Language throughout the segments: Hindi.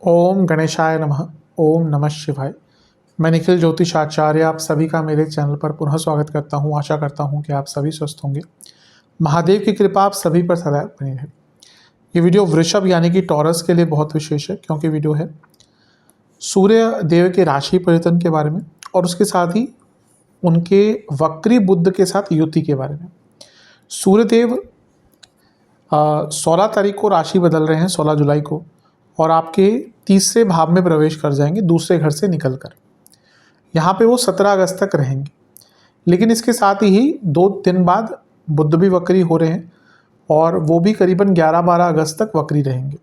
ओम गणेशाय नमः। ओम नमः शिवाय। मैं निखिल ज्योतिषाचार्य आप सभी का मेरे चैनल पर पुनः स्वागत करता हूं। आशा करता हूं कि आप सभी स्वस्थ होंगे। महादेव की कृपा आप सभी पर सदैव बनी रहे। ये वीडियो वृषभ यानी कि टॉरस के लिए बहुत विशेष है, क्योंकि वीडियो है सूर्य देव के राशि परिवर्तन के बारे में और उसके साथ ही उनके वक्री बुध के साथ युति के बारे में। सूर्य देव 16 तारीख को राशि बदल रहे हैं, 16 जुलाई को, और आपके तीसरे भाव में प्रवेश कर जाएंगे दूसरे घर से निकलकर। यहाँ पे वो 17 अगस्त तक रहेंगे। लेकिन इसके साथ ही 2 दिन बाद बुध भी वक्री हो रहे हैं और वो भी करीबन 11-12 अगस्त तक वक्री रहेंगे।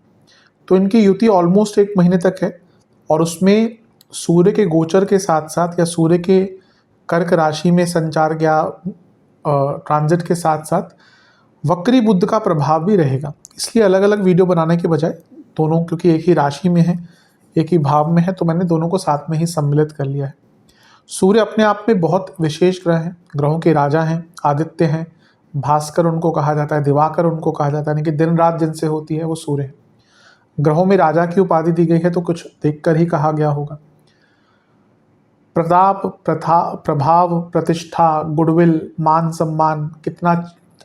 तो इनकी युति ऑलमोस्ट 1 महीने तक है और उसमें सूर्य के गोचर के साथ साथ या सूर्य के कर्क राशि में संचार या ट्रांजिट के साथ साथ वक्री बुध का प्रभाव भी रहेगा। इसलिए अलग अलग वीडियो बनाने के बजाय दोनों, क्योंकि एक ही राशि में है, एक ही भाव में है, तो मैंने दोनों को साथ में ही सम्मिलित कर लिया है। सूर्य अपने आप में बहुत विशेष ग्रह हैं, ग्रहों के राजा हैं, आदित्य हैं, भास्कर उनको कहा जाता है, दिवाकर उनको कहा जाता है, यानी कि दिन रात जिनसे होती है वो सूर्य है। ग्रहों में राजा की उपाधि दी गई है तो कुछ देखकर ही कहा गया होगा। प्रताप, प्रथा, प्रभाव, प्रतिष्ठा, गुडविल, मान सम्मान, कितना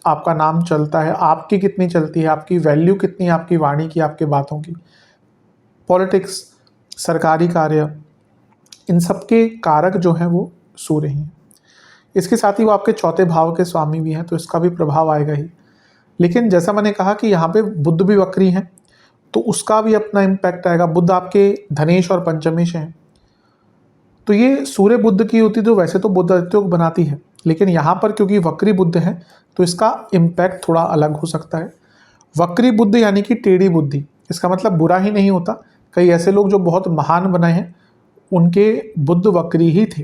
आपका नाम चलता है, आपकी कितनी चलती है, आपकी वैल्यू कितनी है, आपकी वाणी की, आपके बातों की, पॉलिटिक्स, सरकारी कार्य, इन सब के कारक जो हैं वो सूर्य ही हैं। इसके साथ ही वो आपके चौथे भाव के स्वामी भी हैं, तो इसका भी प्रभाव आएगा ही। लेकिन जैसा मैंने कहा कि यहाँ पे बुध भी वक्री हैं, तो उसका भी अपना इम्पैक्ट आएगा। बुध आपके धनेश और पंचमेश हैं, तो ये सूर्य बुध की युति तो वैसे तो बुध आदित्य को बनाती है, लेकिन यहाँ पर क्योंकि वक्री बुध है तो इसका इम्पैक्ट थोड़ा अलग हो सकता है। वक्री बुद्धि यानी कि टेढ़ी बुद्धि, इसका मतलब बुरा ही नहीं होता। कई ऐसे लोग जो बहुत महान बने हैं उनके बुध वक्री ही थे।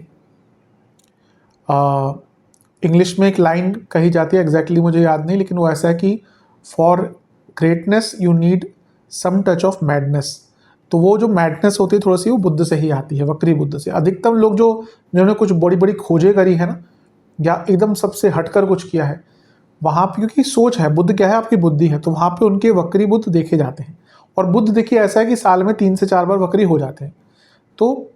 इंग्लिश में एक लाइन कही जाती है, एग्जैक्टली मुझे याद नहीं, लेकिन वो ऐसा है कि for greatness you need some touch of madness. तो वो जो मैडनेस होती है थोड़ी सी वो बुद्ध से ही आती है, वक्री बुद्ध से। अधिकतम लोग जो जिन्होंने कुछ बड़ी बड़ी खोजें करी है ना, या एकदम सबसे हटकर कुछ किया है, वहाँ पे क्योंकि सोच है, बुद्ध क्या है, आपकी बुद्धि है, तो वहाँ पे उनके वक्री बुद्ध देखे जाते हैं। और बुद्ध देखिए ऐसा है कि साल में 3 से 4 बार वक्री हो जाते हैं। तो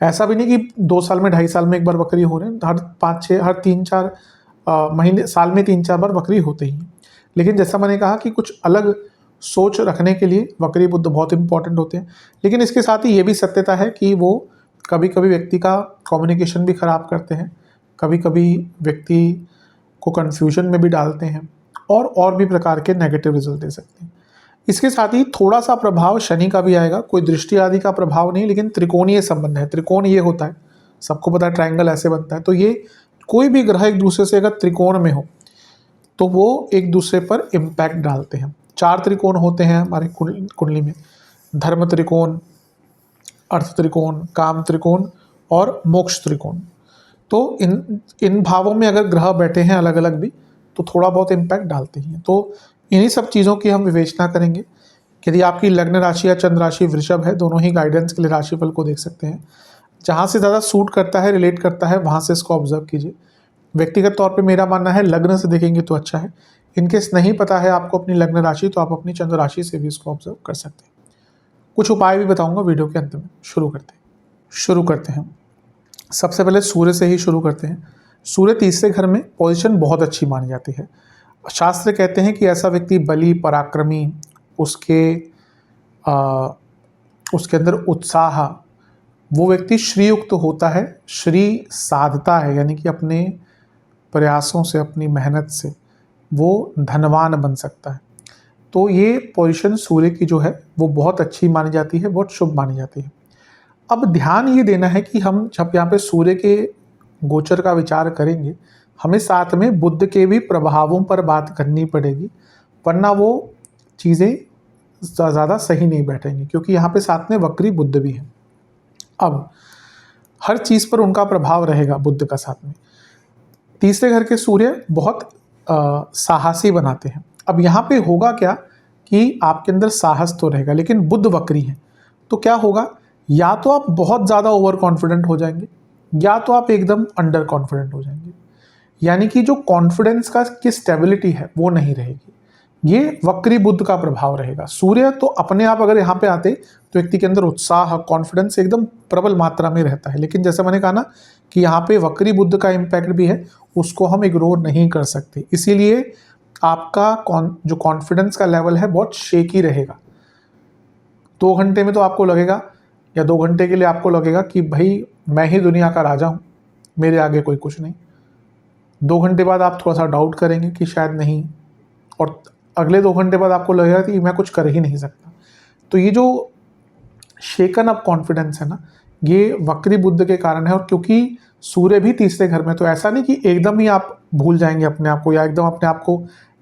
ऐसा भी नहीं कि 2 साल में 2.5 साल में एक बार वक्री हो रहे हैं, हर 5-6 हर 3-4 महीने, साल में 3-4 बार वक्री होते ही हैं। लेकिन जैसा मैंने कहा कि कुछ अलग सोच रखने के लिए वक्री बुद्ध बहुत इंपॉर्टेंट होते हैं। लेकिन इसके साथ ही ये भी सत्यता है कि वो कभी कभी व्यक्ति का कम्युनिकेशन भी खराब करते हैं, कभी कभी व्यक्ति को कन्फ्यूजन में भी डालते हैं और भी प्रकार के नेगेटिव रिजल्ट दे सकते हैं। इसके साथ ही थोड़ा सा प्रभाव शनि का भी आएगा। कोई दृष्टि आदि का प्रभाव नहीं, लेकिन त्रिकोणीय संबंध है। त्रिकोण ये होता है, सबको पता है, ट्रायंगल ऐसे बनता है। तो ये कोई भी ग्रह एक दूसरे से अगर त्रिकोण में हो तो वो एक दूसरे पर इम्पैक्ट डालते हैं। 4 त्रिकोण होते हैं हमारे कुंडली में, धर्म त्रिकोण, अर्थ त्रिकोण, काम त्रिकोण और मोक्ष त्रिकोण। तो इन भावों में अगर ग्रह बैठे हैं अलग अलग भी तो थोड़ा बहुत इम्पैक्ट डालते हैं। तो इन्हीं सब चीज़ों की हम विवेचना करेंगे। यदि आपकी लग्न राशि या चंद्र राशि वृषभ है, दोनों ही गाइडेंस के लिए राशिफल को देख सकते हैं। जहाँ से ज़्यादा सूट करता है, रिलेट करता है, वहाँ से इसको ऑब्जर्व कीजिए। व्यक्तिगत तौर पे मेरा मानना है लग्न से देखेंगे तो अच्छा है। इनकेस नहीं पता है आपको अपनी लग्न राशि, तो आप अपनी चंद्र राशि से भी इसको ऑब्जर्व कर सकते हैं। कुछ उपाय भी बताऊँगा वीडियो के अंत में। शुरू करते हैं। सबसे पहले सूर्य से ही शुरू करते हैं। सूर्य तीसरे घर में पोजीशन बहुत अच्छी मानी जाती है। शास्त्र कहते हैं कि ऐसा व्यक्ति बली, पराक्रमी, उसके अंदर उत्साह, वो व्यक्ति श्रीयुक्त होता है, श्री साधता है, यानी कि अपने प्रयासों से, अपनी मेहनत से वो धनवान बन सकता है। तो ये पोजीशन सूर्य की जो है वो बहुत अच्छी मानी जाती है, बहुत शुभ मानी जाती है। अब ध्यान ये देना है कि हम जब यहाँ पे सूर्य के गोचर का विचार करेंगे, हमें साथ में बुध के भी प्रभावों पर बात करनी पड़ेगी, वरना वो चीज़ें ज़्यादा सही नहीं बैठेंगी, क्योंकि यहाँ पे साथ में वक्री बुध भी है। अब हर चीज़ पर उनका प्रभाव रहेगा बुध का साथ में। तीसरे घर के सूर्य बहुत साहसी बनाते हैं। अब यहाँ पे होगा क्या कि आपके अंदर साहस तो रहेगा, लेकिन बुध वक्री है, तो क्या होगा, या तो आप बहुत ज़्यादा ओवर कॉन्फिडेंट हो जाएंगे या तो आप एकदम अंडर कॉन्फिडेंट हो जाएंगे। यानी कि जो कॉन्फिडेंस का की स्टेबिलिटी है वो नहीं रहेगी। ये वक्री बुध का प्रभाव रहेगा। सूर्य तो अपने आप अगर यहाँ पे आते तो व्यक्ति के अंदर उत्साह, कॉन्फिडेंस एकदम प्रबल मात्रा में रहता है, लेकिन जैसे मैंने कहा ना कि यहाँ पे वक्री बुध का इम्पैक्ट भी है, उसको हम इग्नोर नहीं कर सकते। इसीलिए आपका जो कॉन्फिडेंस का लेवल है बहुत शेकी रहेगा। 2 घंटे में तो आपको लगेगा, या 2 घंटे के लिए आपको लगेगा कि भाई मैं ही दुनिया का राजा हूँ, मेरे आगे कोई कुछ नहीं। 2 घंटे बाद आप थोड़ा सा डाउट करेंगे कि शायद नहीं, और अगले 2 घंटे बाद आपको लगेगा कि मैं कुछ कर ही नहीं सकता। तो ये जो शेकन अप कॉन्फिडेंस है ना, ये वक्री बुध के कारण है। और क्योंकि सूर्य भी तीसरे घर में, तो ऐसा नहीं कि एकदम ही आप भूल जाएंगे अपने आप को या एकदम अपने आप को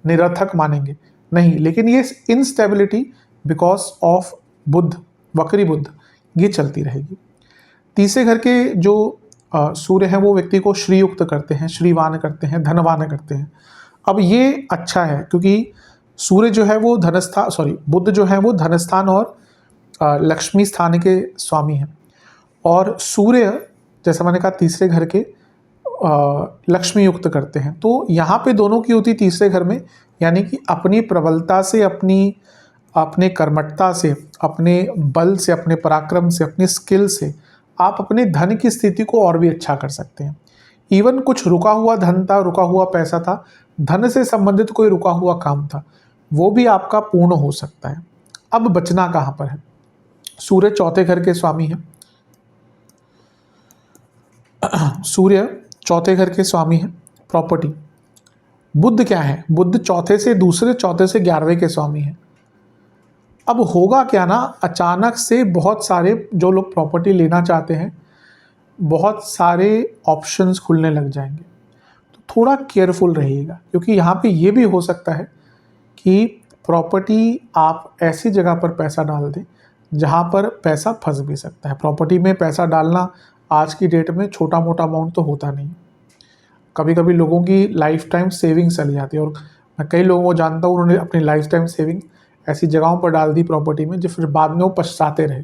निरर्थक मानेंगे, नहीं, लेकिन ये इनस्टेबिलिटी बिकॉज ऑफ बुध, वक्री बुध, ये चलती रहेगी। तीसरे घर के जो सूर्य हैं वो व्यक्ति को श्रीयुक्त करते हैं, श्रीवान करते हैं, धनवान करते हैं। अब ये अच्छा है क्योंकि सूर्य जो है वो बुध जो है वो धनस्थान और लक्ष्मी स्थान के स्वामी हैं, और सूर्य जैसा मैंने कहा तीसरे घर के लक्ष्मी युक्त करते हैं। तो यहाँ पे दोनों की होती तीसरे घर में, यानी कि अपनी प्रबलता से, अपने कर्मठता से, अपने बल से, अपने पराक्रम से, अपनी स्किल से आप अपने धन की स्थिति को और भी अच्छा कर सकते हैं। इवन कुछ रुका हुआ धन था, रुका हुआ पैसा था, धन से संबंधित कोई रुका हुआ काम था, वो भी आपका पूर्ण हो सकता है। अब बचना कहाँ पर है? सूर्य चौथे घर के स्वामी है। सूर्य चौथे घर के स्वामी है, प्रॉपर्टी। बुध क्या है? बुध चौथे से 11वें के स्वामी है। अब होगा क्या ना, अचानक से बहुत सारे जो लोग प्रॉपर्टी लेना चाहते हैं, बहुत सारे ऑप्शंस खुलने लग जाएंगे। तो थोड़ा केयरफुल रहिएगा, क्योंकि यहाँ पे ये भी हो सकता है कि प्रॉपर्टी आप ऐसी जगह पर पैसा डाल दें जहाँ पर पैसा फंस भी सकता है। प्रॉपर्टी में पैसा डालना आज की डेट में छोटा मोटा अमाउंट तो होता नहीं। कभी कभी लोगों की लाइफ टाइम सेविंग्स चली जाती है, और मैं कई लोगों को जानता हूँ उन्होंने अपनी लाइफ टाइम सेविंग ऐसी जगहों पर डाल दी प्रॉपर्टी में, जो फिर बाद में वो पछताते रहे।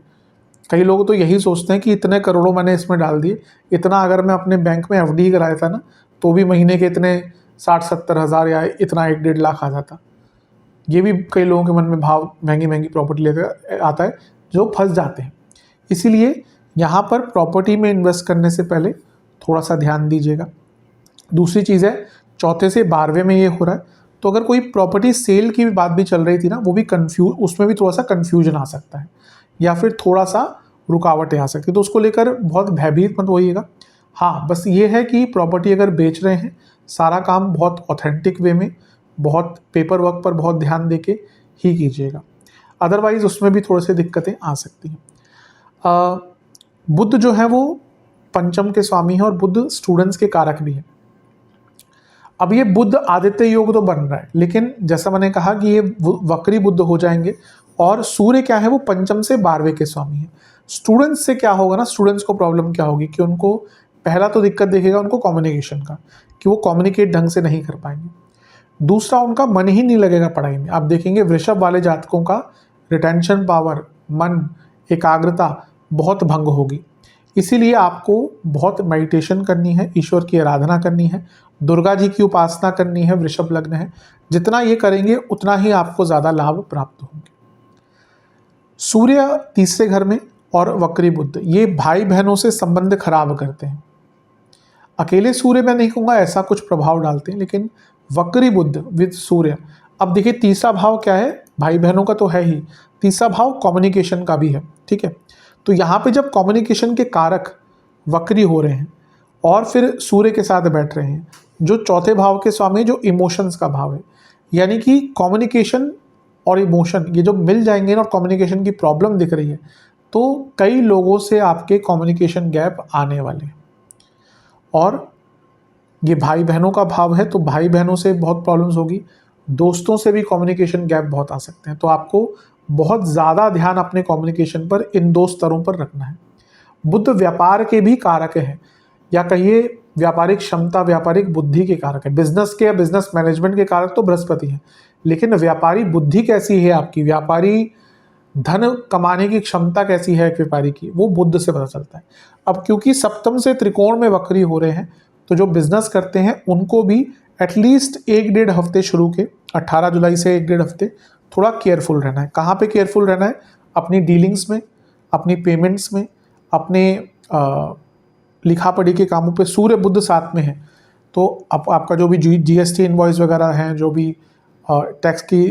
कई लोग तो यही सोचते हैं कि इतने करोड़ों मैंने इसमें डाल दिए, इतना अगर मैं अपने बैंक में एफडी कराया था ना तो भी महीने के इतने 60-70 हज़ार या इतना 1-1.5 लाख आ जाता। ये भी कई लोगों के मन में भाव महंगी महंगी प्रॉपर्टी लेकर आता है, जो फंस जाते हैं। इसीलिए यहाँ पर प्रॉपर्टी में इन्वेस्ट करने से पहले थोड़ा सा ध्यान दीजिएगा। दूसरी चीज़ है, चौथे से 12वें में ये हो रहा है, तो अगर कोई प्रॉपर्टी सेल की बात भी चल रही थी ना, वो भी उसमें भी थोड़ा सा कन्फ्यूजन आ सकता है, या फिर थोड़ा सा रुकावटें आ सकती है। तो उसको लेकर बहुत भयभीत मत होइएगा। हाँ, बस ये है कि प्रॉपर्टी अगर बेच रहे हैं, सारा काम बहुत ऑथेंटिक वे में, बहुत पेपर वर्क पर बहुत ध्यान देके ही कीजिएगा, अदरवाइज उसमें भी थोड़े से दिक्कतें आ सकती हैं। बुध जो है वो पंचम के स्वामी है, और बुध स्टूडेंट्स के कारक भी है। अब ये बुध आदित्य योग तो बन रहा है, लेकिन जैसा मैंने कहा कि ये वक्री बुध हो जाएंगे, और सूर्य क्या है वो पंचम से 12वें के स्वामी है। स्टूडेंट्स से क्या होगा ना, स्टूडेंट्स को प्रॉब्लम क्या होगी कि उनको पहला तो दिक्कत देखेगा उनको कम्युनिकेशन का, कि वो कम्युनिकेट ढंग से नहीं कर पाएंगे। दूसरा, उनका मन ही नहीं लगेगा पढ़ाई में। आप देखेंगे वृषभ वाले जातकों का रिटेंशन पावर, मन, एकाग्रता बहुत भंग होगी। इसीलिए आपको बहुत मेडिटेशन करनी है, ईश्वर की आराधना करनी है, दुर्गा जी की उपासना करनी है। वृषभ लग्न है, जितना ये करेंगे उतना ही आपको ज़्यादा लाभ प्राप्त होंगे। सूर्य तीसरे घर में और वक्री बुध, ये भाई बहनों से संबंध खराब करते हैं। अकेले सूर्य मैं नहीं कहूँगा ऐसा कुछ प्रभाव डालते हैं, लेकिन वक्री बुध विद सूर्य। अब देखिए तीसरा भाव क्या है, भाई बहनों का तो है ही, तीसरा भाव कम्युनिकेशन का भी है, ठीक है। तो यहाँ पे जब कम्युनिकेशन के कारक वक्री हो रहे हैं और फिर सूर्य के साथ बैठ रहे हैं, जो चौथे भाव के स्वामी जो इमोशंस का भाव है, यानी कि कम्युनिकेशन और इमोशन ये जो मिल जाएंगे ना, और कम्युनिकेशन की प्रॉब्लम दिख रही है, तो कई लोगों से आपके कम्युनिकेशन गैप आने वाले हैं। और ये भाई बहनों का भाव है, तो भाई बहनों से बहुत प्रॉब्लम्स होगी, दोस्तों से भी कम्युनिकेशन गैप बहुत आ सकते हैं। तो आपको बहुत ज़्यादा ध्यान अपने कम्युनिकेशन पर इन 2 स्तरों पर रखना है। बुध व्यापार के भी कारक हैं, या कहिए व्यापारिक क्षमता, व्यापारिक बुद्धि के कारक है। बिजनेस के या बिजनेस मैनेजमेंट के कारक तो बृहस्पति हैं, लेकिन व्यापारी बुद्धि कैसी है आपकी, व्यापारी धन कमाने की क्षमता कैसी है एक व्यापारी की, वो बुध से पता चलता है। अब क्योंकि सप्तम से त्रिकोण में वक्री हो रहे हैं, तो जो बिजनेस करते हैं उनको भी एटलीस्ट 1-1.5 हफ्ते शुरू के 18 जुलाई से 1-1.5 हफ्ते थोड़ा केयरफुल रहना है। कहाँ पे केयरफुल रहना है? अपनी डीलिंग्स में, अपनी पेमेंट्स में, अपने लिखा पढ़ी के कामों पे। सूर्य बुध साथ में है तो आपका जो भी जीएसटी इनवॉइस वगैरह हैं, जो भी टैक्स की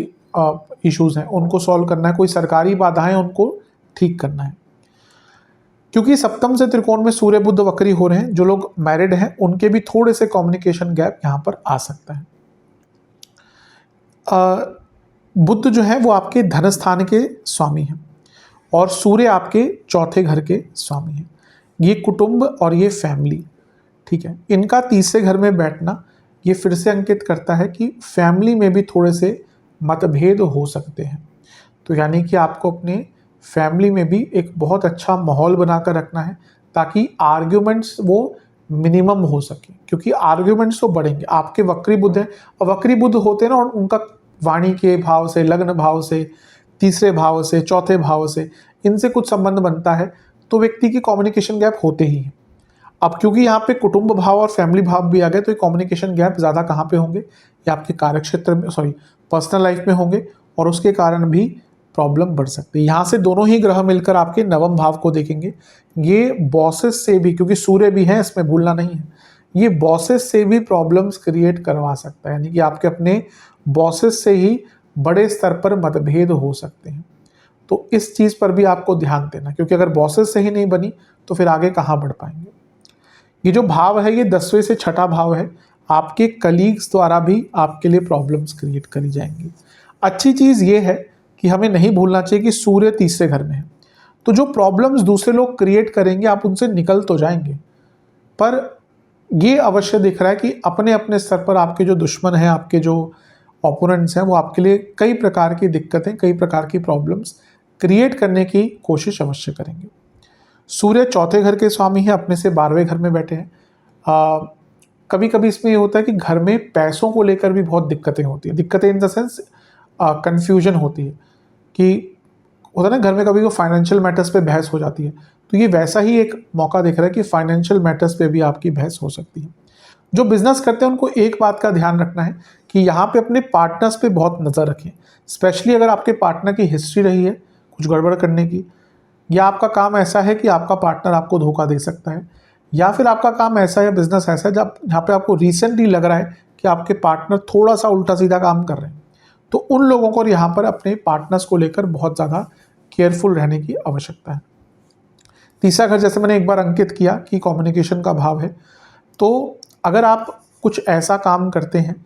इश्यूज हैं, उनको सॉल्व करना है। कोई सरकारी बाधाएं, उनको ठीक करना है। क्योंकि सप्तम से त्रिकोण में सूर्य बुध वक्री हो रहे हैं, जो लोग मैरिड हैं उनके भी थोड़े से कम्युनिकेशन गैप यहाँ पर आ सकता है। बुध जो है वो आपके धन स्थान के स्वामी हैं और सूर्य आपके चौथे घर के स्वामी हैं। ये कुटुंब और ये फैमिली, ठीक है, इनका तीसरे घर में बैठना ये फिर से अंकित करता है कि फैमिली में भी थोड़े से मतभेद हो सकते हैं। तो यानी कि आपको अपने फैमिली में भी एक बहुत अच्छा माहौल बनाकर रखना है ताकि आर्ग्यूमेंट्स वो मिनिमम हो सके, क्योंकि आर्ग्यूमेंट्स तो बढ़ेंगे। आपके वक्री बुध हैं और वक्री बुध होते हैं ना, और उनका वाणी के भाव से, लग्न भाव से, तीसरे भाव से, चौथे भाव से, इनसे कुछ संबंध बनता है तो व्यक्ति की कम्युनिकेशन गैप होते ही हैं। अब क्योंकि यहाँ पे कुटुंब भाव और फैमिली भाव भी आ गए तो ये कम्युनिकेशन गैप ज़्यादा कहाँ पे होंगे? ये आपके कार्यक्षेत्र में, पर्सनल लाइफ में होंगे और उसके कारण भी प्रॉब्लम बढ़ सकती है। यहाँ से दोनों ही ग्रह मिलकर आपके नवम भाव को देखेंगे। ये बॉसेस से भी, क्योंकि सूर्य भी है इसमें, भूलना नहीं है, ये बॉसेस से भी प्रॉब्लम्स क्रिएट करवा सकता है। यानी कि आपके अपने बॉसेस से ही बड़े स्तर पर मतभेद हो सकते हैं। तो इस चीज़ पर भी आपको ध्यान देना, क्योंकि अगर बॉसेस से ही नहीं बनी तो फिर आगे कहाँ बढ़ पाएंगे। ये जो भाव है ये 10वें से छठा भाव है, आपके कलीग्स द्वारा भी आपके लिए प्रॉब्लम्स क्रिएट करी जाएंगी। अच्छी चीज़ ये है कि हमें नहीं भूलना चाहिए कि सूर्य तीसरे घर में है, तो जो प्रॉब्लम्स दूसरे लोग क्रिएट करेंगे आप उनसे निकल तो जाएंगे, पर ये अवश्य दिख रहा है कि अपने अपने स्तर पर आपके जो दुश्मन हैं, आपके जो ओपोनेंट्स हैं, वो आपके लिए कई प्रकार की दिक्कतें, कई प्रकार की प्रॉब्लम्स क्रिएट करने की कोशिश अवश्य करेंगे। सूर्य चौथे घर के स्वामी है, अपने से 12वें घर में बैठे हैं। कभी कभी इसमें ये होता है कि घर में पैसों को लेकर भी बहुत दिक्कतें होती हैं। दिक्कतें इन द सेंस कन्फ्यूजन होती है कि होता है ना, घर में कभी वो फाइनेंशियल मैटर्स पे बहस हो जाती है। तो ये वैसा ही एक मौका दिख रहा है कि फाइनेंशियल मैटर्स पे भी आपकी बहस हो सकती है। जो बिजनेस करते हैं उनको एक बात का ध्यान रखना है कि यहाँ पे अपने पार्टनर्स पे बहुत नज़र रखें। स्पेशली अगर आपके पार्टनर की हिस्ट्री रही है कुछ गड़बड़ करने की, या आपका काम ऐसा है कि आपका पार्टनर आपको धोखा दे सकता है, या फिर आपका काम ऐसा है, बिजनेस ऐसा है जहाँ पे आपको रिसेंटली लग रहा है कि आपके पार्टनर थोड़ा सा उल्टा सीधा काम कर रहे हैं, तो उन लोगों को यहाँ पर अपने पार्टनर्स को लेकर बहुत ज़्यादा केयरफुल रहने की आवश्यकता है। तीसरा घर जैसे मैंने एक बार अंकित किया कि कम्युनिकेशन का भाव है, तो अगर आप कुछ ऐसा काम करते हैं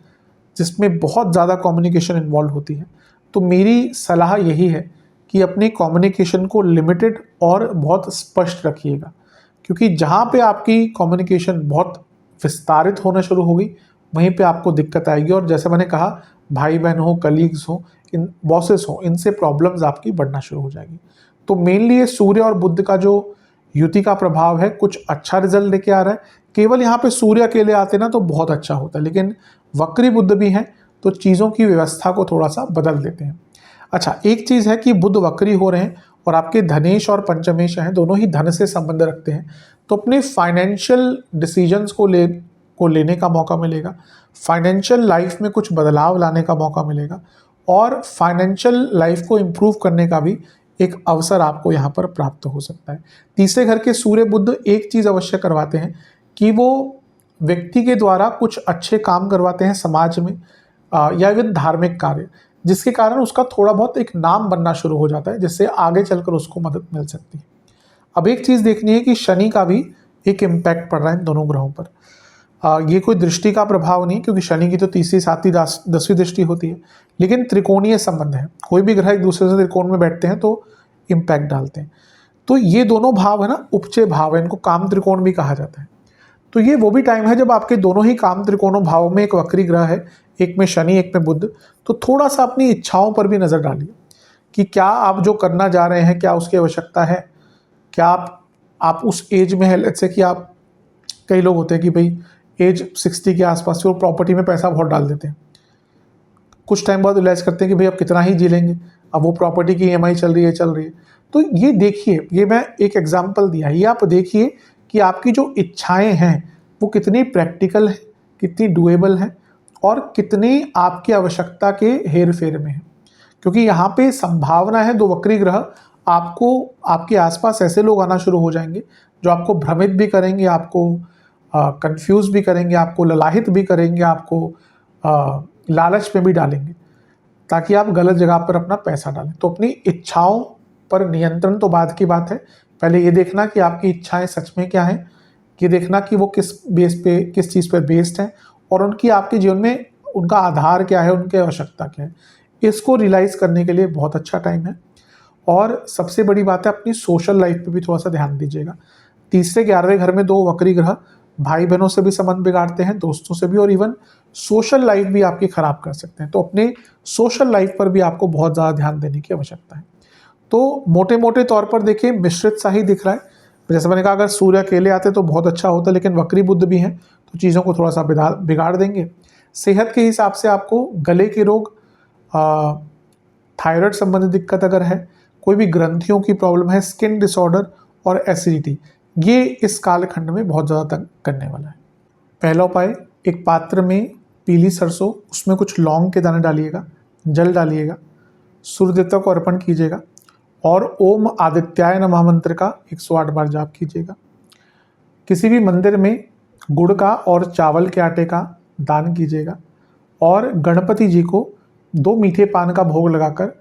जिसमें बहुत ज़्यादा कम्युनिकेशन इन्वॉल्व होती है, तो मेरी सलाह यही है कि अपने कम्युनिकेशन को लिमिटेड और बहुत स्पष्ट रखिएगा, क्योंकि जहाँ पे आपकी कम्युनिकेशन बहुत विस्तारित होना शुरू होगी वहीं पे आपको दिक्कत आएगी। और जैसे मैंने कहा, भाई बहन हो, कलीग्स हो, इन बॉसेस हो, इनसे प्रॉब्लम्स आपकी बढ़ना शुरू हो जाएगी। तो मेनली ये सूर्य और बुध का जो युति का प्रभाव है कुछ अच्छा रिजल्ट लेके आ रहा है। केवल यहाँ पे सूर्य अकेले आते ना तो बहुत अच्छा होता है, लेकिन वक्री बुध भी हैं तो चीज़ों की व्यवस्था को थोड़ा सा बदल देते हैं। अच्छा, एक चीज़ है कि बुध वक्री हो रहे हैं और आपके धनेश और पंचमेश हैं, दोनों ही धन से संबंध रखते हैं, तो अपने फाइनेंशियल डिसीजंस को लेने का मौका मिलेगा, फाइनेंशियल लाइफ में कुछ बदलाव लाने का मौका मिलेगा और फाइनेंशियल लाइफ को इम्प्रूव करने का भी एक अवसर आपको यहाँ पर प्राप्त हो सकता है। तीसरे घर के सूर्य बुध एक चीज़ अवश्य करवाते हैं कि वो व्यक्ति के द्वारा कुछ अच्छे काम करवाते हैं समाज में या विद धार्मिक कार्य, जिसके कारण उसका थोड़ा बहुत एक नाम बनना शुरू हो जाता है, जिससे आगे चलकर उसको मदद मिल सकती है। अब एक चीज़ देखनी है कि शनि का भी एक इम्पैक्ट पड़ रहा है इन दोनों ग्रहों पर। ये कोई दृष्टि का प्रभाव नहीं, क्योंकि शनि की तो तीसरी, सातवीं, 10वीं दृष्टि होती है, लेकिन त्रिकोणीय संबंध है। कोई भी ग्रह एक दूसरे से त्रिकोण में बैठते हैं तो इम्पैक्ट डालते हैं। तो ये दोनों भाव है ना, उपचय भाव है, इनको काम त्रिकोण भी कहा जाता है। तो ये वो भी टाइम है जब आपके दोनों ही काम त्रिकोणों भावों में एक वक्री ग्रह है, एक में शनि, एक में बुध। तो थोड़ा सा अपनी इच्छाओं पर भी नज़र डालिए कि क्या आप जो करना जा रहे हैं क्या उसकी आवश्यकता है, क्या आप उस एज में है। लेट्स से कि आप, कई लोग होते हैं कि भाई एज 60 के आसपास वो प्रॉपर्टी में पैसा बहुत डाल देते हैं, कुछ टाइम बाद रियलाइज करते हैं कि भाई अब कितना ही जी लेंगे, अब वो प्रॉपर्टी की EMI चल रही है। तो ये देखिए, ये मैं एक एग्जांपल दिया, ये आप देखिए कि आपकी जो इच्छाएं हैं वो कितनी प्रैक्टिकल है, कितनी डुएबल है, और कितनी आपकी आवश्यकता के हेर फेर में है, क्योंकि यहाँ पे संभावना है 2 वक्री ग्रह आपको, आपके आसपास ऐसे लोग आना शुरू हो जाएंगे जो आपको भ्रमित भी करेंगे, आपको कंफ्यूज भी करेंगे, आपको ललाहित भी करेंगे, आपको लालच में भी डालेंगे ताकि आप गलत जगह पर अपना पैसा डालें। तो अपनी इच्छाओं पर नियंत्रण तो बाद की बात है, पहले ये देखना कि आपकी इच्छाएं सच में क्या हैं, ये देखना कि वो किस बेस पे, किस चीज़ पर बेस्ड हैं और उनकी आपके जीवन में उनका आधार क्या है, उनकी आवश्यकता क्या है, इसको रियलाइज़ करने के लिए बहुत अच्छा टाइम है। और सबसे बड़ी बात है, अपनी सोशल लाइफ पे भी थोड़ा सा ध्यान दीजिएगा। तीसरे 11वें घर में 2 वक्री ग्रह भाई बहनों से भी संबंध बिगाड़ते हैं, दोस्तों से भी, और इवन सोशल लाइफ भी आपकी खराब कर सकते हैं। तो अपने सोशल लाइफ पर भी आपको बहुत ज़्यादा ध्यान देने की आवश्यकता है। तो मोटे मोटे तौर पर देखिए मिश्रित सा ही दिख रहा है। जैसे मैंने कहा, अगर सूर्य अकेले आते तो बहुत अच्छा होता, लेकिन वक्री बुध भी हैं तो चीज़ों को थोड़ा सा बिगाड़ देंगे। सेहत के हिसाब से आपको गले के रोग, थायराइड संबंधी दिक्कत अगर है, कोई भी ग्रंथियों की प्रॉब्लम है, स्किन डिसऑर्डर और एसिडिटी, ये इस कालखंड में बहुत ज़्यादा तंग करने वाला है। पहला उपाय, एक पात्र में पीली सरसों, उसमें कुछ लौंग के दाने डालिएगा, जल डालिएगा, सूर्य देवता को अर्पण कीजिएगा और ओम आदित्याय नमः मंत्र का 108 बार जाप कीजिएगा। किसी भी मंदिर में गुड़ का और चावल के आटे का दान कीजिएगा और गणपति जी को 2 मीठे पान का भोग लगाकर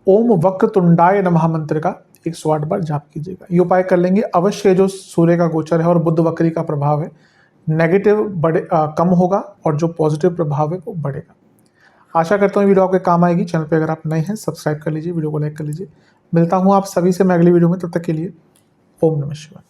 ओम वक्रतुंडाय नमः मंत्र का 108 बार जाप कीजिएगा। ये उपाय कर लेंगे अवश्य जो सूर्य का गोचर है और बुध वक्री का प्रभाव है, नेगेटिव कम होगा और जो पॉजिटिव प्रभाव है वो बढ़ेगा। आशा करता हूँ वीडियो आपके काम आएगी। चैनल पे अगर आप नए हैं सब्सक्राइब कर लीजिए, वीडियो को लाइक कर लीजिए। मिलता हूँ आप सभी से मैं अगली वीडियो में, तब तक के लिए ओम नमः शिवाय।